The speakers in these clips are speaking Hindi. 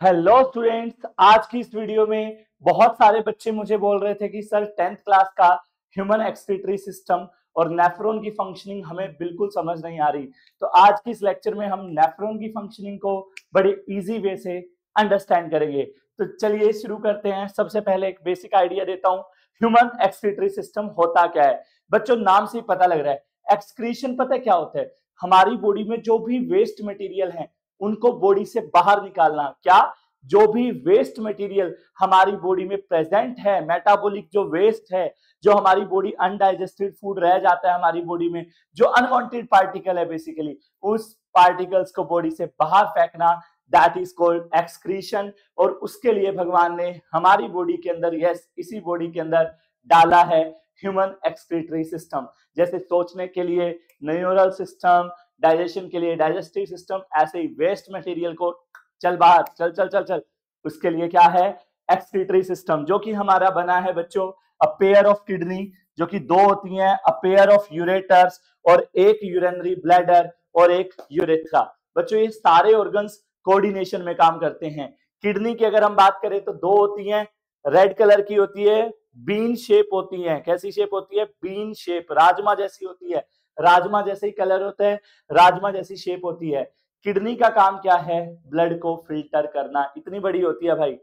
हेलो स्टूडेंट्स, आज की इस वीडियो में बहुत सारे बच्चे मुझे बोल रहे थे कि सर 10th क्लास का ह्यूमन एक्सक्रीटरी सिस्टम और नेफ्रॉन की फंक्शनिंग हमें बिल्कुल समझ नहीं आ रही। तो आज की इस लेक्चर में हम नेफ्रॉन की फंक्शनिंग को बड़े इजी वे से अंडरस्टैंड करेंगे। तो चलिए शुरू करते हैं। सबसे पहले एक बेसिक आइडिया देता हूँ, ह्यूमन एक्सक्रीटरी सिस्टम होता क्या है। बच्चों, नाम से ही पता लग रहा है, एक्सक्रीशन पता है क्या होता है। हमारी बॉडी में जो भी वेस्ट मटेरियल है उनको बॉडी से बाहर निकालना। क्या? जो भी वेस्ट मटेरियल हमारी बॉडी में प्रेजेंट है, मेटाबॉलिक जो वेस्ट है, जो हमारी बॉडी अनडाइजेस्टेड फूड रह जाता है हमारी बॉडी में, जो अनवांटेड पार्टिकल है बेसिकली, उस पार्टिकल्स को बॉडी से बाहर फेंकना, दैट इज कॉल्ड एक्सक्रीशन। और उसके लिए भगवान ने हमारी बॉडी के अंदर, यस इसी बॉडी के अंदर डाला है ह्यूमन एक्सक्रीटरी सिस्टम। जैसे सोचने के लिए न्यूरल सिस्टम, डाइजेशन के लिए डाइजेस्टिव सिस्टम, ऐसे ही वेस्ट मटेरियल को चल बाहर, चल चल चल चल, उसके लिए क्या है? एक्सक्रीटरी सिस्टम, जो कि हमारा बना है बच्चों अ पेयर ऑफ किडनी, जो कि दो होती हैं, अ पेयर ऑफ यूरेटर्स, और एक यूरिनरी ब्लैडर और एक यूरेथ्रा। बच्चों, ये सारे ऑर्गन्स कोऑर्डिनेशन में काम करते हैं। किडनी की अगर हम बात करें तो दो होती हैं, रेड कलर की होती है, बीन शेप होती है। कैसी शेप होती है? बीन शेप, राजमा जैसी होती है, राजमा जैसे ही कलर होता है, राजमा जैसी शेप होती है। किडनी का काम क्या है? ब्लड को फिल्टर करना। इतनी बड़ी होती है भाई,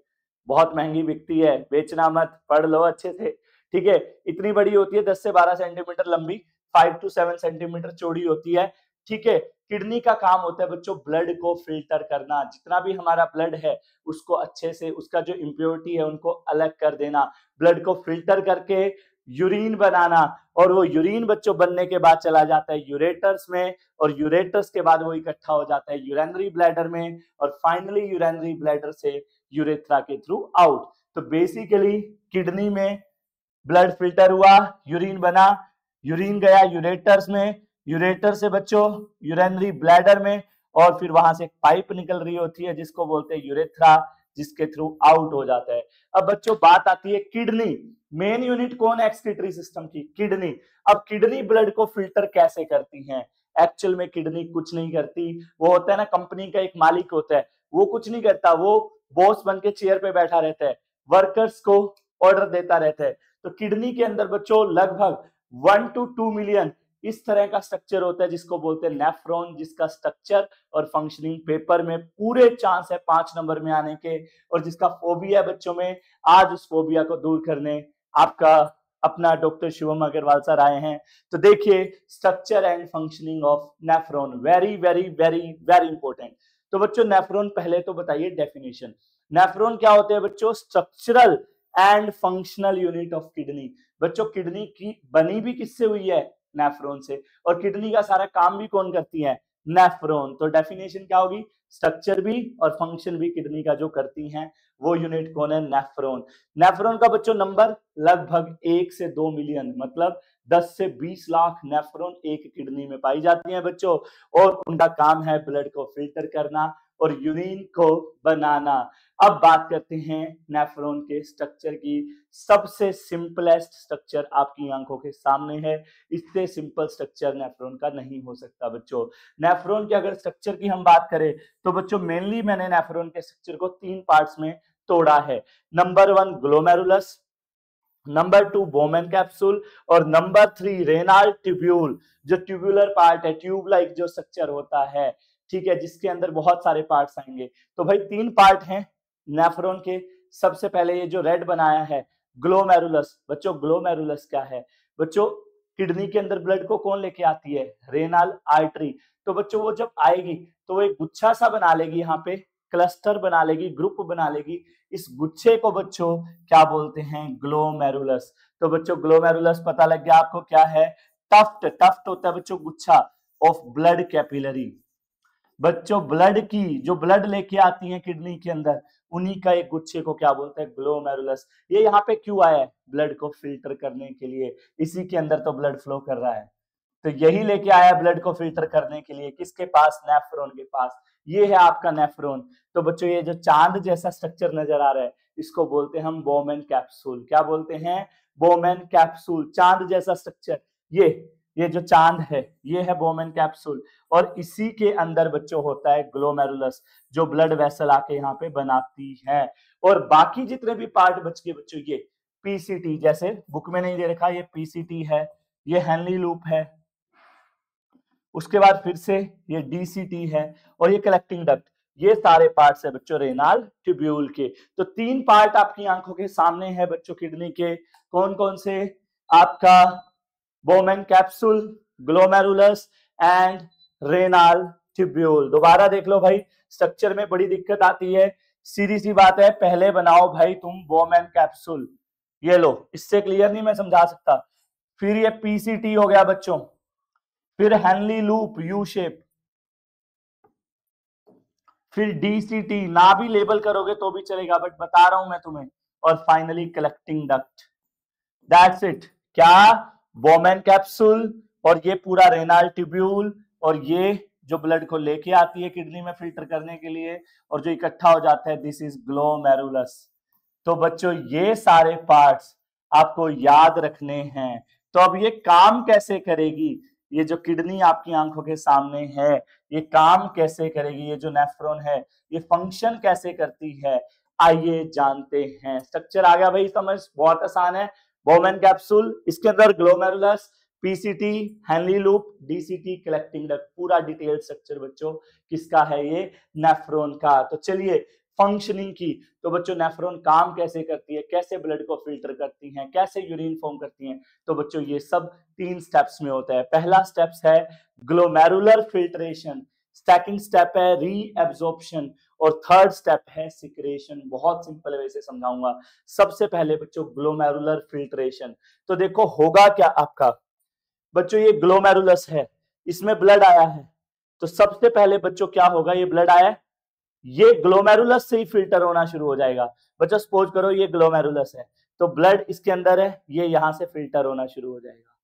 बहुत महंगी बिकती है, बेचना मत, पढ़ लो अच्छे से, ठीक है। इतनी बड़ी होती है, 10 से 12 सेंटीमीटर लंबी, 5 to 7 सेंटीमीटर चौड़ी होती है, ठीक है। किडनी का काम होता है बच्चों ब्लड को फिल्टर करना। जितना भी हमारा ब्लड है उसको अच्छे से, उसका जो इम्प्योरिटी है उनको अलग कर देना, ब्लड को फिल्टर करके यूरिन बनाना। और वो यूरिन बच्चों बनने के बाद चला जाता है यूरेटर्स में, और यूरेटर्स के बाद वो इकट्ठा हो जाता है यूरिनरी ब्लैडर में, और फाइनली यूरिनरी ब्लैडर से यूरेथ्रा के थ्रू आउट। तो बेसिकली किडनी में ब्लड फिल्टर हुआ, यूरिन बना, यूरिन गया यूरेटर्स में, यूरेटर से बच्चों यूरिनरी ब्लैडर में, और फिर वहां से एक पाइप निकल रही होती है जिसको बोलते हैं यूरेथ्रा, जिसके थ्रू आउट हो जाता है। अब बच्चों बात आती है किडनी, मेन यूनिट कौन है एक्सक्रीटरी सिस्टम की? किडनी। अब किडनी ब्लड को फिल्टर कैसे करती हैं? एक्चुअल में किडनी कुछ नहीं करती। वो होता है ना, कंपनी का एक मालिक होता है, वो कुछ नहीं करता, वो बॉस बन के चेयर पे बैठा रहता है, वर्कर्स को ऑर्डर देता रहता है। तो किडनी के अंदर बच्चों लगभग 1 to 2 मिलियन इस तरह का स्ट्रक्चर होता है जिसको बोलते हैं नेफ्रॉन, जिसका स्ट्रक्चर और फंक्शनिंग पेपर में पूरे चांस है 5 नंबर में आने के, और जिसका फोबिया बच्चों में, आज उस फोबिया को दूर करने आपका अपना डॉक्टर शिवम अग्रवाल सर आए हैं। तो देखिए, structure and functioning of nephron, very very very very important. तो बच्चों नेफ्रॉन पहले तो बताइए डेफिनेशन। नेफ्रॉन क्या होते हैं बच्चों? Structural and functional unit of kidney. बच्चों किडनी की बनी भी किससे हुई है? नेफ्रॉन से। और किडनी का सारा काम भी कौन करती है? नेफ्रॉन। तो डेफिनेशन क्या होगी? स्ट्रक्चर भी और फंक्शन भी किडनी का जो करती हैं वो यूनिट कौन है? नेफ्रॉन। नेफ्रॉन का बच्चों नंबर लगभग 1 से 2 मिलियन, मतलब 10 से 20 लाख नेफ्रॉन एक किडनी में पाई जाती हैं बच्चों, और उनका काम है ब्लड को फिल्टर करना और यूरिन को बनाना। अब बात करते हैं नेफ्रॉन के स्ट्रक्चर की। सबसे सिंपलेस्ट स्ट्रक्चर आपकी आंखों के सामने है, इससे सिंपल स्ट्रक्चर नेफ्रॉन का नहीं हो सकता बच्चों। नेफ्रॉन के अगर स्ट्रक्चर की हम बात करें तो बच्चों मेनली मैंने नेफ्रॉन के स्ट्रक्चर को 3 पार्ट्स में तोड़ा है। Number 1 glomerulus, number 2 Bowman capsule, और नंबर 3 रेनाल ट्यूब्यूल। जो ट्यूबुलर पार्ट है, ट्यूब लाइक जो स्ट्रक्चर होता है, ठीक है, जिसके अंदर बहुत सारे पार्ट्स आएंगे। तो भाई 3 पार्ट हैं नेफ्रॉन के। सबसे पहले ये जो रेड बनाया है ग्लोमेरुलस। बच्चों ग्लोमेरुलस क्या है? बच्चों किडनी के अंदर ब्लड को कौन लेके आती है? Renal artery. तो बच्चों वो जब आएगी तो वो एक गुच्छा सा बना लेगी, यहाँ पे क्लस्टर बना लेगी, ग्रुप बना लेगी। इस गुच्छे को बच्चों क्या बोलते हैं? ग्लोमेरुलस। तो बच्चों ग्लोमेरुलस पता लग गया आपको क्या है? टफ्ट। टफ्ट होता है बच्चों गुच्छा ऑफ ब्लड कैपिलरी। बच्चों ब्लड की, जो ब्लड लेके आती है किडनी के अंदर, उन्हीं का एक गुच्छे को क्या बोलते हैं? ग्लोमेरुलस। ये यहाँ पे क्यों आया है? ब्लड को फिल्टर करने के लिए। इसी के अंदर तो ब्लड फ्लो कर रहा है, तो यही लेके आया ब्लड को फिल्टर करने के लिए। किसके पास? नेफ्रॉन के पास। ये है आपका नेफ्रॉन। तो बच्चों ये जो चांद जैसा स्ट्रक्चर नजर आ रहा है इसको बोलते हैं हम बोमेन कैप्सूल। क्या बोलते हैं? बोमेन कैप्सूल, चांद जैसा स्ट्रक्चर। ये ये जो चांद है ये है बोमेन कैप्सूल, और इसी के अंदर बच्चों होता है ग्लोमेरुलस, जो ब्लड वेसल आके यहाँ पे बनाती है। और बाकी जितने भी पार्ट बच गए बच्चों, ये पीसीटी, जैसे बुक में नहीं दे रखा, ये पीसीटी है, ये हेनली लूप है, उसके बाद फिर से ये डीसीटी है, और ये कलेक्टिंग डक्ट। ये सारे पार्ट्स है बच्चों रेनाल ट्यूब्यूल के। तो 3 पार्ट आपकी आंखों के सामने है बच्चों किडनी के, कौन कौन से? आपका Bowman capsule, glomerulus and renal tubule. दोबारा देख लो भाई, स्ट्रक्चर में बड़ी दिक्कत आती है, सीधी सी बात है, पहले बनाओ भाई तुम बोमेन कैप्सूल, ये लो, इससे क्लियर नहीं मैं समझा सकता। फिर ये पीसीटी हो गया बच्चों, फिर हेनली लूप यू शेप, फिर डीसीटी, ना भी लेबल करोगे तो भी चलेगा बट बता रहा हूं मैं तुम्हें, और finally collecting duct. That's it. क्या? बोमेन कैप्सूल, और ये पूरा रेनाल ट्यूब्यूल, और ये जो ब्लड को लेके आती है किडनी में फिल्टर करने के लिए, और जो इकट्ठा हो जाता है, दिस इज ग्लोमेरुलस। तो बच्चों ये सारे पार्ट्स आपको याद रखने हैं। तो अब ये काम कैसे करेगी? ये जो किडनी आपकी आंखों के सामने है, ये काम कैसे करेगी? ये जो नेफ्रॉन है, ये फंक्शन कैसे करती है? आइए जानते हैं। स्ट्रक्चर आ गया भाई समझ? बहुत आसान है। बोमेन कैप्सूल, इसके अंदर glomerulus, PCT, Henley loop, DCT, collecting duct, पूरा डिटेल स्ट्रक्चर बच्चों किसका है? ये नेफ्रॉन का। तो चलिए फंक्शनिंग की, तो बच्चों नेफ्रॉन काम कैसे करती है, कैसे ब्लड को फिल्टर करती हैं, कैसे यूरिन फॉर्म करती हैं, तो बच्चों ये सब 3 स्टेप्स में होता है। पहला स्टेप्स है ग्लोमेरुलर फिल्ट्रेशन, सेकंड स्टेप है रीएब्जॉर्प्शन, और थर्ड स्टेप है सिक्रेशन। बहुत सिंपल वे से समझाऊंगा। सबसे पहले बच्चों ग्लोमेरुलर फिल्ट्रेशन। तो देखो होगा क्या आपका बच्चों, ये ग्लोमेरुलस है, इसमें ब्लड आया है, तो सबसे पहले बच्चों क्या होगा, ये ब्लड आया, ये ग्लोमेरुलस से ही फिल्टर होना शुरू हो जाएगा। बच्चों सपोज करो ये ग्लोमेरुलस है, तो ब्लड इसके अंदर है, ये यहां से फिल्टर होना शुरू हो जाएगा।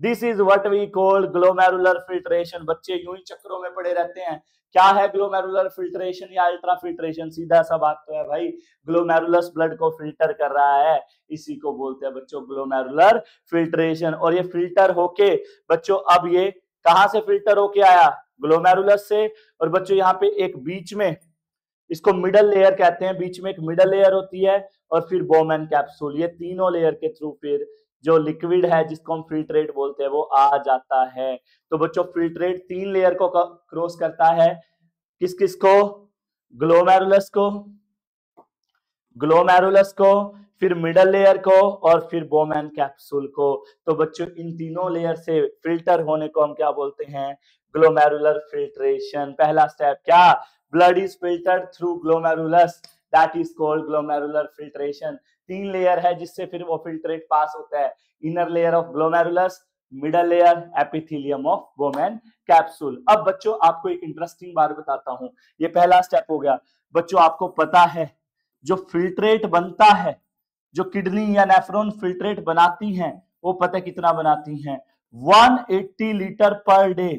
This is what we call glomerular filtration. बच्चे यूं ही चक्रों में पड़े रहते हैं, क्या है ग्लोमेरुलर फिल्ट्रेशन या अल्ट्रा फिल्ट्रेशन? सीधा सा बात तो है भाई, ग्लोमेरुलस ब्लड को फिल्टर कर रहा है, इसी को बोलते हैं बच्चों ग्लोमेरुलर फिल्ट्रेशन। और ये फिल्टर होके बच्चों, अब ये कहां से फिल्टर होके आया? ग्लोमेरुलस से। और बच्चों यहाँ पे एक बीच में, इसको मिडल लेयर कहते हैं, बीच में एक मिडल लेयर होती है, और फिर बोमेन कैप्सूल, ये तीनों लेयर के थ्रू फिर जो लिक्विड है जिसको हम फिल्ट्रेट बोलते हैं वो आ जाता है। तो बच्चों फिल्ट्रेट 3 लेयर को क्रॉस करता है, किस किस को? ग्लोमेरुलस को, ग्लोमेरुलस को, फिर मिडल लेयर को, और फिर बोमेन कैप्सूल को। तो बच्चों इन तीनों लेयर से फिल्टर होने को हम क्या बोलते हैं? Glomerular filtration. पहला स्टेप क्या? Blood is filtered through glomerulus, that is called glomerular filtration. 3 layer है जिससे फिर वो फिल्ट्रेट पास होता है, inner layer of glomerulus, middle layer epithelium of Bowman capsule. अब बच्चों आपको एक इंटरेस्टिंग बात बताता हूं, ये पहला स्टेप हो गया। बच्चों आपको पता है जो फिल्ट्रेट बनता है, जो किडनी या नेफ्रॉन फिल्ट्रेट बनाती हैं, वो पता कितना बनाती हैं? 180 लीटर पर डे।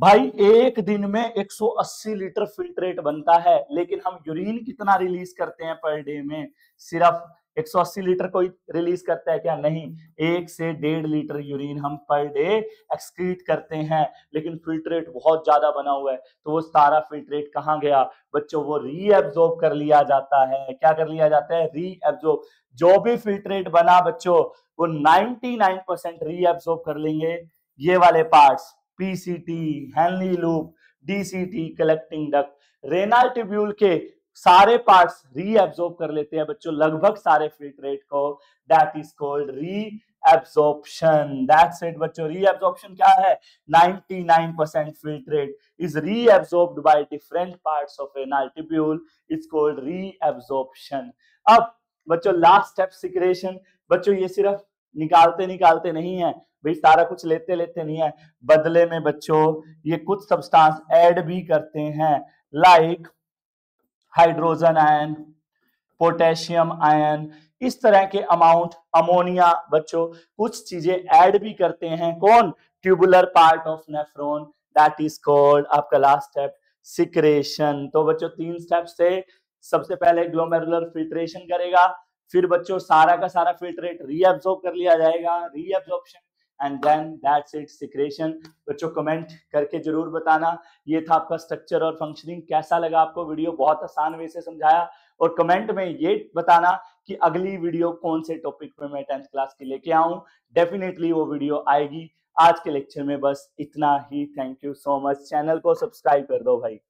भाई एक दिन में 180 लीटर फिल्ट्रेट बनता है, लेकिन हम यूरिन कितना रिलीज करते हैं पर डे में? सिर्फ 180 लीटर कोई रिलीज करता है क्या? नहीं, 1 से 1.5 लीटर यूरिन हम पर डे एक्सक्रीट करते हैं, लेकिन फिल्ट्रेट बहुत ज्यादा बना हुआ है, तो वो सारा फिल्ट्रेट कहाँ गया बच्चों? वो रीएब्जॉर्ब कर लिया जाता है। क्या कर लिया जाता है? रीएब्जॉर्ब। जो भी फिल्ट्रेट बना बच्चों, वो 99% रीएब्जॉर्ब कर लेंगे ये वाले parts, PCT, Henley loop, DCT, collecting duct, renal tubule के सारे पार्ट्स रीएब्जॉर्ब कर लेते हैं बच्चों, लगभग सारे फिल्ट्रेट को। That is called reabsorption. That's it बच्चों। रीएब्जॉर्प्शन क्या है? 99% filtrate is reabsorbed by different parts of renal tubule, it's called reabsorption. अब बच्चों लास्ट स्टेप सिक्रेशन। बच्चों ये सिर्फ निकालते नहीं है भाई, सारा कुछ लेते नहीं है, बदले में बच्चों ये कुछ सब्सटेंस ऐड भी करते हैं, like hydrogen ion, potassium ion, इस तरह के अमाउंट, अमोनिया बच्चों, कुछ चीजें ऐड भी करते हैं। कौन? Tubular part of nephron, that is called आपका लास्ट स्टेप सिक्रेशन। तो बच्चों 3 स्टेप से, सबसे पहले ग्लोमेरुलर फिल्ट्रेशन करेगा, फिर बच्चों सारा का सारा फिल्ट्रेट रीएब्जॉर्ब कर लिया जाएगा, reabsorption, and then that's it secretion. बच्चों कमेंट करके जरूर बताना ये था आपका स्ट्रक्चर और फंक्शनिंग। कैसा लगा आपको वीडियो? बहुत आसान वे से समझाया। और कमेंट में ये बताना कि अगली वीडियो कौन से टॉपिक पे मैं 10th क्लास की लेके आऊं। डेफिनेटली वो वीडियो आएगी। आज के लेक्चर में बस इतना ही। Thank you so much. Channel को सब्सक्राइब कर दो भाई।